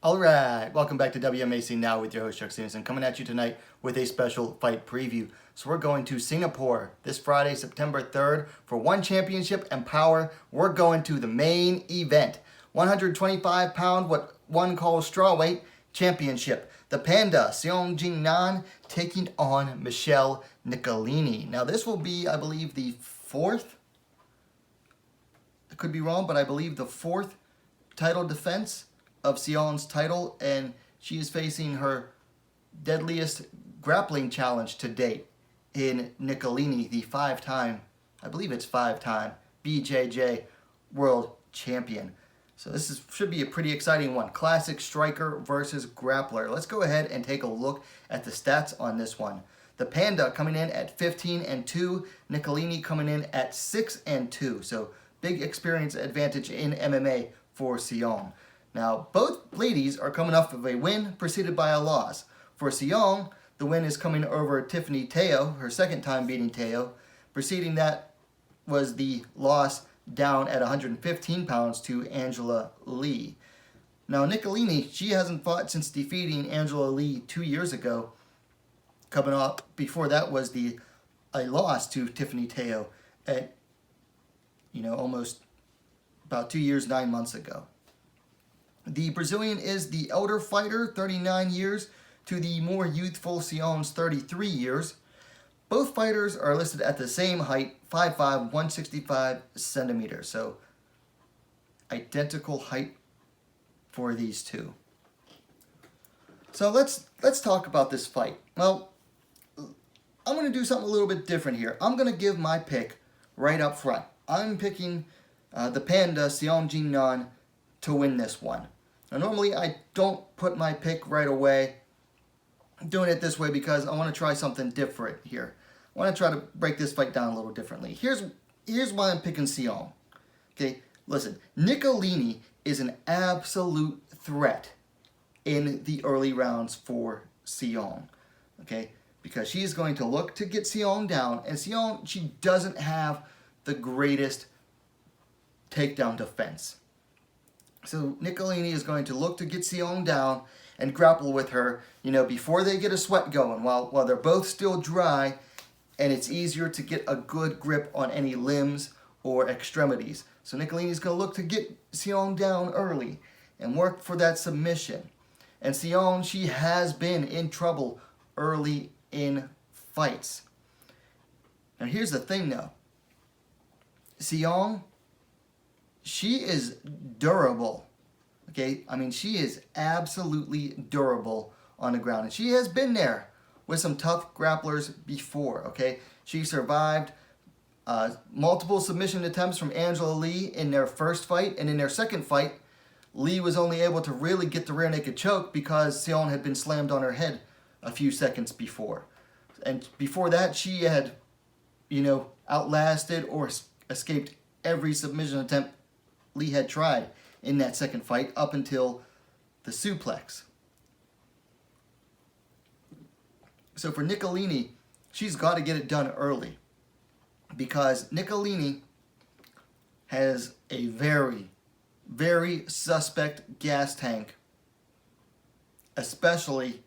Alright, welcome back to WMMA Now with your host Chuck Stevenson, coming at you tonight with a special fight preview. So we're going to Singapore this Friday, September 3rd for one championship and power. We're going to the main event, 125 pound, what one calls strawweight championship. The Panda, Xiong Jingnan, taking on Michelle Nicolini. Now this will be, I believe, the fourth, I could be wrong, but I believe the fourth title defense of Xiong's title, and she is facing her deadliest grappling challenge to date in Nicolini, the five-time BJJ world champion. So this should be a pretty exciting one. Classic striker versus grappler. Let's go ahead and take a look at the stats on this one. The Panda coming in at 15-2, Nicolini coming in at 6-2. So big experience advantage in MMA for Xiong. Now, both ladies are coming off of a win preceded by a loss. For Xiong, the win is coming over Tiffany Teo, her second time beating Teo. Preceding that was the loss down at 115 pounds to Angela Lee. Now, Nicolini, she hasn't fought since defeating Angela Lee 2 years ago. Coming off, before that was a loss to Tiffany Teo at, almost about 2 years, 9 months ago. The Brazilian is the elder fighter, 39 years, to the more youthful Xiong's 33 years. Both fighters are listed at the same height, 5'5", 165 centimeters. So, identical height for these two. So let's talk about this fight. Well, I'm going to do something a little bit different here. I'm going to give my pick right up front. I'm picking the Panda, Xiong Jingnan, to win this one. Now, normally I don't put my pick right away. I'm doing it this way because I want to try something different here. I want to try to break this fight down a little differently. Here's why I'm picking Xiong. Okay, listen, Nicolini is an absolute threat in the early rounds for Xiong. Okay, because she's going to look to get Xiong down, and Xiong, she doesn't have the greatest takedown defense. So Nicolini is going to look to get Xiong down and grapple with her, before they get a sweat going, while they're both still dry, and it's easier to get a good grip on any limbs or extremities. So Nicolini is going to look to get Xiong down early and work for that submission. And Xiong, she has been in trouble early in fights. Now here's the thing though. Xiong, she is durable, okay? I mean, she is absolutely durable on the ground. And she has been there with some tough grapplers before, okay? She survived multiple submission attempts from Angela Lee in their first fight. And in their second fight, Lee was only able to really get the rear naked choke because Xiong had been slammed on her head a few seconds before. And before that, she had, outlasted or escaped every submission attempt Lee had tried in that second fight up until the suplex. So for Nicolini, she's got to get it done early because Nicolini has a very, very suspect gas tank, especially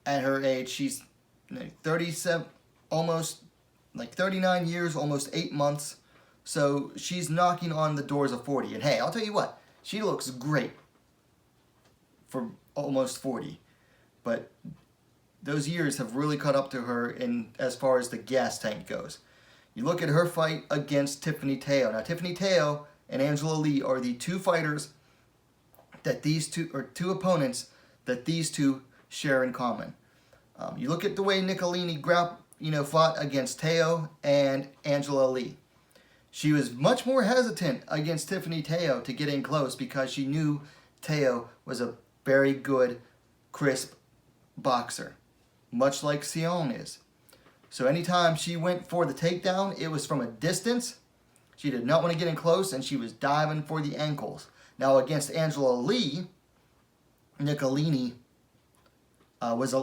at her age. She's 37, almost 39 years, almost 8 months. So she's knocking on the doors of 40. And hey, I'll tell you what, she looks great for almost 40. But those years have really caught up to her in as far as the gas tank goes. You look at her fight against Tiffany Teo. Now, Tiffany Teo and Angela Lee are the two fighters that two opponents that these two share in common. You look at the way Nicolini fought against Teo and Angela Lee. She was much more hesitant against Tiffany Teo to get in close because she knew Teo was a very good, crisp boxer, much like Xiong is. So anytime she went for the takedown, it was from a distance. She did not want to get in close, and she was diving for the ankles. Now against Angela Lee, Nicolini was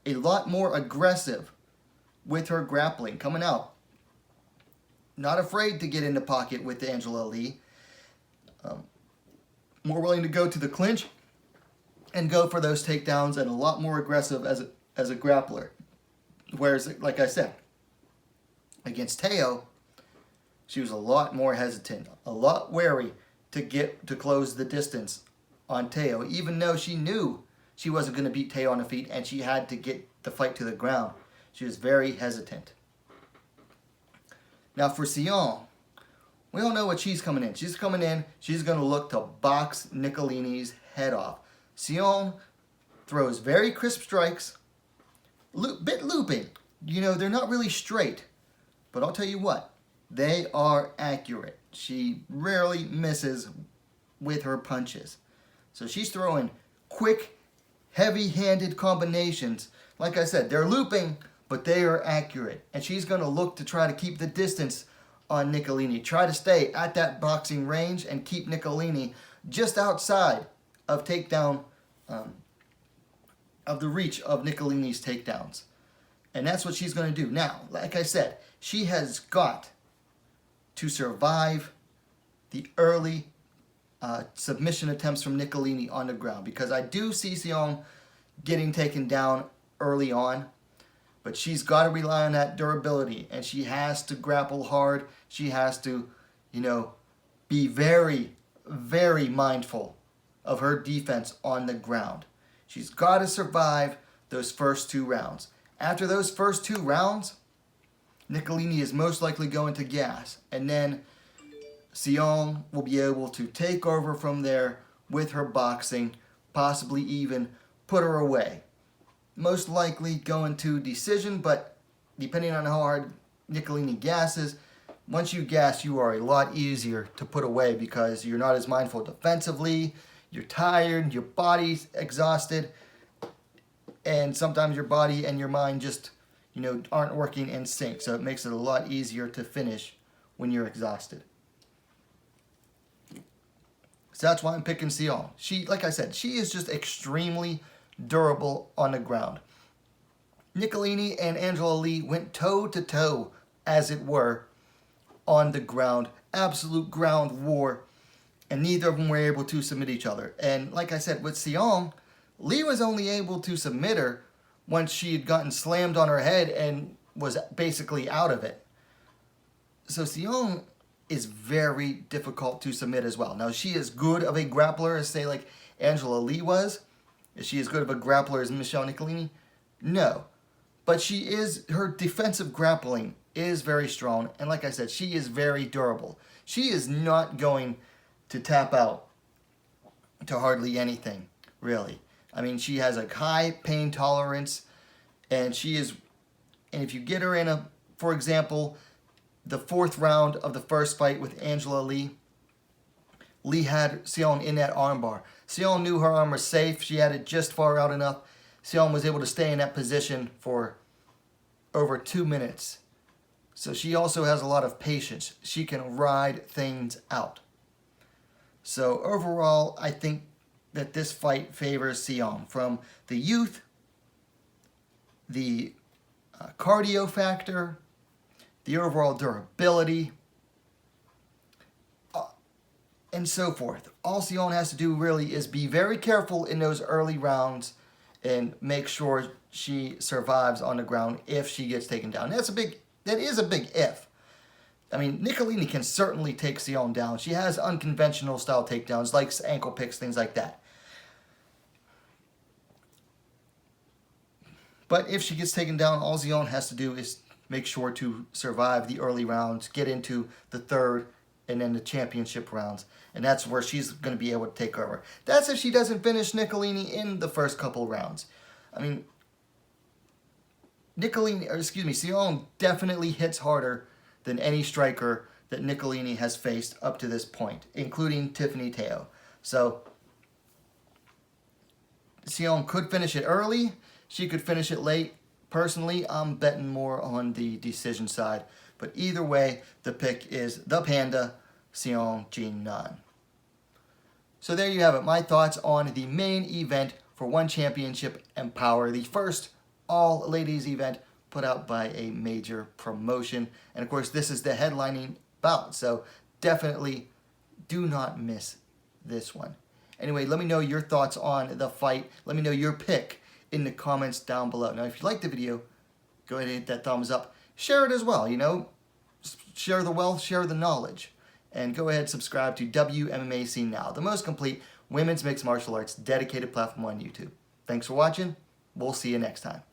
a lot more aggressive with her grappling, coming out. Not afraid to get in the pocket with Angela Lee. more willing to go to the clinch and go for those takedowns, and a lot more aggressive as a grappler. Whereas, like I said, against Teo, she was a lot more hesitant, a lot wary to close the distance on Teo, even though she knew she wasn't going to beat Teo on the feet and she had to get the fight to the ground. She was very hesitant. Now for Xiong, we all know what she's coming in. She's coming in, she's going to look to box Nicolini's head off. Xiong throws very crisp strikes, bit looping. You know, they're not really straight, but I'll tell you what, they are accurate. She rarely misses with her punches. So she's throwing quick, heavy-handed combinations. Like I said, they're looping, but they are accurate. And she's going to look to try to keep the distance on Nicolini. Try to stay at that boxing range and keep Nicolini just outside of takedown, of the reach of Nicolini's takedowns. And that's what she's going to do. Now, like I said, she has got to survive the early submission attempts from Nicolini on the ground, because I do see Xiong getting taken down early on, but she's got to rely on that durability, and she has to grapple hard. She has to, you know, be very, very mindful of her defense on the ground. She's got to survive those first 2 rounds. After those first 2 rounds, Nicolini is most likely going to gas, and then Xiong will be able to take over from there with her boxing, possibly even put her away. Most likely going to decision, but depending on how hard Nicolini gasses, once you gas, you are a lot easier to put away because you're not as mindful defensively, you're tired, your body's exhausted, and sometimes your body and your mind just, you know, aren't working in sync, so it makes it a lot easier to finish when you're exhausted. So that's why I'm picking Xiong. She, like I said, she is just extremely durable on the ground. Nicolini and Angela Lee went toe-to-toe, as it were, on the ground. Absolute ground war. And neither of them were able to submit each other. And like I said, with Xiong, Lee was only able to submit her once she had gotten slammed on her head and was basically out of it. So Xiong is very difficult to submit as well. Now, is she as good of a grappler as, say, like Angela Lee was? Is she as good of a grappler as Michelle Nicolini? No. But she is, her defensive grappling is very strong. And like I said, she is very durable. She is not going to tap out to hardly anything, really. I mean, she has a high pain tolerance, and she is, and if you get her in a, for example, the 4th round of the first fight with Angela Lee, Lee had Xiong in that armbar. Xiong knew her arm was safe. She had it just far out enough. Xiong was able to stay in that position for over 2 minutes. So she also has a lot of patience. She can ride things out. So overall, I think that this fight favors Xiong from the youth, the cardio factor, the overall durability, and so forth. All Xiong has to do really is be very careful in those early rounds and make sure she survives on the ground if she gets taken down. That is a big if. I mean, Nicolini can certainly take Xiong down. She has unconventional style takedowns, like ankle picks, things like that. But if she gets taken down, all Xiong has to do is make sure to survive the early rounds, get into the 3rd, and then the championship rounds. And that's where she's going to be able to take over. That's if she doesn't finish Nicolini in the first couple rounds. I mean, Xiong definitely hits harder than any striker that Nicolini has faced up to this point, including Tiffany Teo. So, Xiong could finish it early. She could finish it late. Personally, I'm betting more on the decision side. But either way, the pick is the Panda, Xiong Jingnan. So there you have it. My thoughts on the main event for One Championship Empower, the first all-ladies event put out by a major promotion. And of course, this is the headlining bout. So definitely do not miss this one. Anyway, let me know your thoughts on the fight. Let me know your pick in the comments down below. Now, if you liked the video, go ahead and hit that thumbs up. Share it as well, you know. Share the wealth, share the knowledge. And go ahead and subscribe to WMMA Scene Now, the most complete women's mixed martial arts dedicated platform on YouTube. Thanks for watching. We'll see you next time.